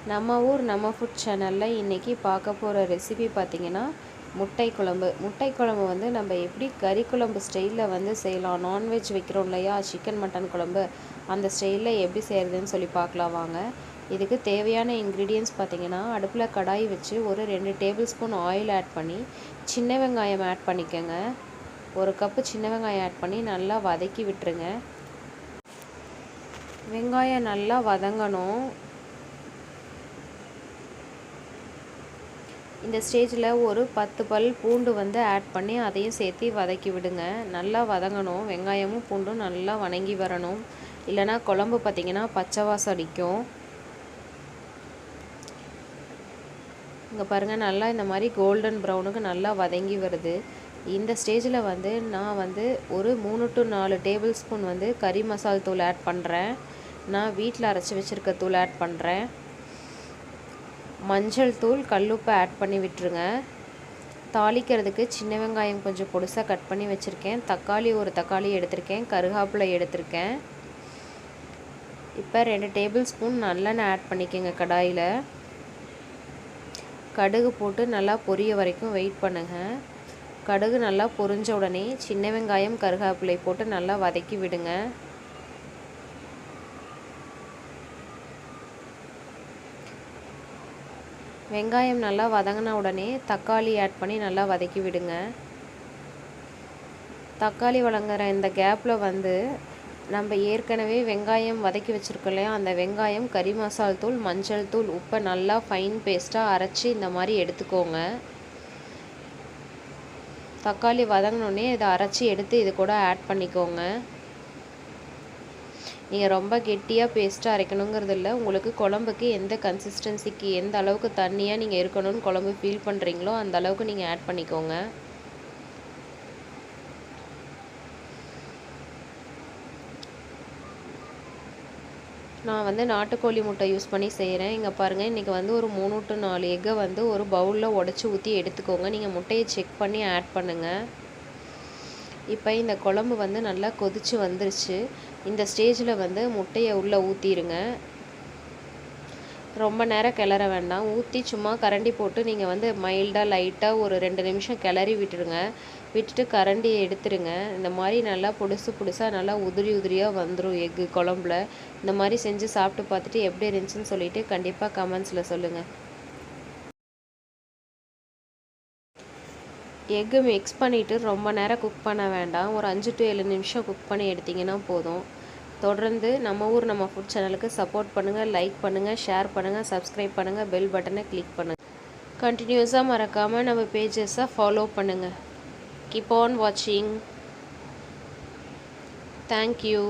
நம்ம ஊர் நம்ம ஃபுட் சேனலில் இன்றைக்கி பார்க்க போகிற ரெசிபி பார்த்திங்கன்னா முட்டை குழம்பு. முட்டை குழம்பு வந்து நம்ம எப்படி கறி குழம்பு ஸ்டைலில் வந்து செய்யலாம். நான்வெஜ் வைக்கிறோம் இல்லையா, சிக்கன் மட்டன் குழம்பு, அந்த ஸ்டைலில் எப்படி செய்கிறதுன்னு சொல்லி பார்க்கலாம் வாங்க. இதுக்கு தேவையான இன்க்ரீடியன்ட்ஸ் பார்த்திங்கன்னா, அடுப்பில் கடாய் வச்சு ஒரு 2 டேபிள் ஸ்பூன் ஆயில் ஆட் பண்ணி சின்ன வெங்காயம் ஆட் பண்ணிக்கோங்க. 1 கப்பு சின்ன வெங்காயம் ஆட் பண்ணி நல்லா வதக்கி விட்டுருங்க. வெங்காயம் நல்லா வதங்கணும். இந்த ஸ்டேஜில் ஒரு 10 பல் பூண்டு வந்து ஆட் பண்ணி அதையும் சேர்த்து வதக்கி விடுங்க. நல்லா வதங்கணும். வெங்காயமும் பூண்டும் நல்லா வதங்கி வரணும், இல்லைனா குழம்பு பார்த்திங்கன்னா பச்சை வாசம் அடிக்கும். இங்கே பாருங்கள், நல்லா இந்த மாதிரி கோல்டன் ப்ரௌனுக்கு நல்லா வதங்கி வருது. இந்த ஸ்டேஜில் வந்து நான் வந்து ஒரு 3 to 4 டேபிள் ஸ்பூன் வந்து கறி மசால் தூள் ஆட் பண்ணுறேன். நான் வீட்டில் அரைச்சி வச்சுருக்க தூள் ஆட் பண்ணுறேன். மஞ்சள் தூள், கல்லுப்பு ஆட் பண்ணி விட்டுருங்க. தாளிக்கிறதுக்கு சின்ன வெங்காயம் கொஞ்சம் பொடிசாக கட் பண்ணி வச்சுருக்கேன். தக்காளி ஒரு தக்காளி எடுத்திருக்கேன். கருவேப்பிலை எடுத்திருக்கேன். இப்போ 2 டேபிள் ஸ்பூன் நல்லெண்ணெய் ஆட் பண்ணிக்கோங்க கடாயில். கடுகு போட்டு நல்லா பொரிய வரைக்கும் வெயிட் பண்ணுங்கள். கடுகு நல்லா பொரிஞ்ச உடனே சின்ன வெங்காயம் கருவேப்பிலை போட்டு நல்லா வதக்கி விடுங்க. வெங்காயம் நல்லா வதங்கின உடனே தக்காளி ஆட் பண்ணி நல்லா வதக்கி விடுங்க. தக்காளி வதங்குற இந்த கேப்பில் வந்து நம்ம ஏற்கனவே வெங்காயம் வதக்கி வச்சுருக்கோம் இல்லையா, அந்த வெங்காயம், கறி மசால் தூள், மஞ்சள் தூள், உப்பை நல்லா ஃபைன் பேஸ்ட்டாக அரைச்சி இந்த மாதிரி எடுத்துக்கோங்க. தக்காளி வதங்கினோடனே இதை அரைச்சி எடுத்து இது கூட ஆட் பண்ணிக்கோங்க. நீங்கள் ரொம்ப கெட்டியாக பேஸ்ட்டாக அரைக்கணுங்கிறது இல்லை. உங்களுக்கு குழம்புக்கு எந்த கன்சிஸ்டன்சிக்கு, எந்த அளவுக்கு தண்ணியாக நீங்கள் இருக்கணும்னு குழம்பு ஃபீல் பண்ணுறீங்களோ அந்த அளவுக்கு நீங்கள் ஆட் பண்ணிக்கோங்க. நான் வந்து நாட்டுக்கோழி முட்டை யூஸ் பண்ணி செய்கிறேன். இங்கே பாருங்கள், இன்றைக்கி வந்து ஒரு 3 to 4 எக்கை வந்து ஒரு பவுலில் உடச்சி ஊற்றி எடுத்துக்கோங்க. நீங்கள் முட்டையை செக் பண்ணி ஆட் பண்ணுங்கள். இப்போ இந்த குழம்பு வந்து நல்லா கொதித்து வந்துருச்சு. இந்த ஸ்டேஜில் வந்து முட்டையை உள்ளே ஊற்றிடுங்க. ரொம்ப நேரம் கிளற வேண்டாம். ஊற்றி சும்மா கரண்டி போட்டு நீங்கள் வந்து மைல்டாக லைட்டாக ஒரு 2 நிமிஷம் கிளறி விட்டுடுங்க. விட்டுட்டு கரண்டியை எடுத்துருங்க. இந்த மாதிரி நல்லா புதுசாக நல்லா உதிரியாக வந்துடும் எக்கு குழம்புல. இந்த மாதிரி செஞ்சு சாப்பிட்டு பார்த்துட்டு எப்படி இருந்துச்சுன்னு சொல்லிவிட்டு கண்டிப்பாக கமெண்ட்ஸில் சொல்லுங்கள். எக்கு மிக்ஸ் பண்ணிவிட்டு ரொம்ப நேரம் குக் பண்ண வேண்டாம். ஒரு 5 to 7 நிமிஷம் குக் பண்ணி எடுத்திங்கன்னா போதும். தொடர்ந்து நம்ம ஊர் நம்ம ஃபுட் சேனலுக்கு சப்போர்ட் பண்ணுங்கள், லைக் பண்ணுங்கள், ஷேர் பண்ணுங்கள், சப்ஸ்கிரைப் பண்ணுங்கள், பெல் பட்டனை கிளிக் பண்ணுங்கள். கண்டினியூஸாக மறக்காமல் நம்ம பேஜஸை ஃபாலோ பண்ணுங்கள். கீப் ஆன் வாட்சிங். தேங்க்யூ.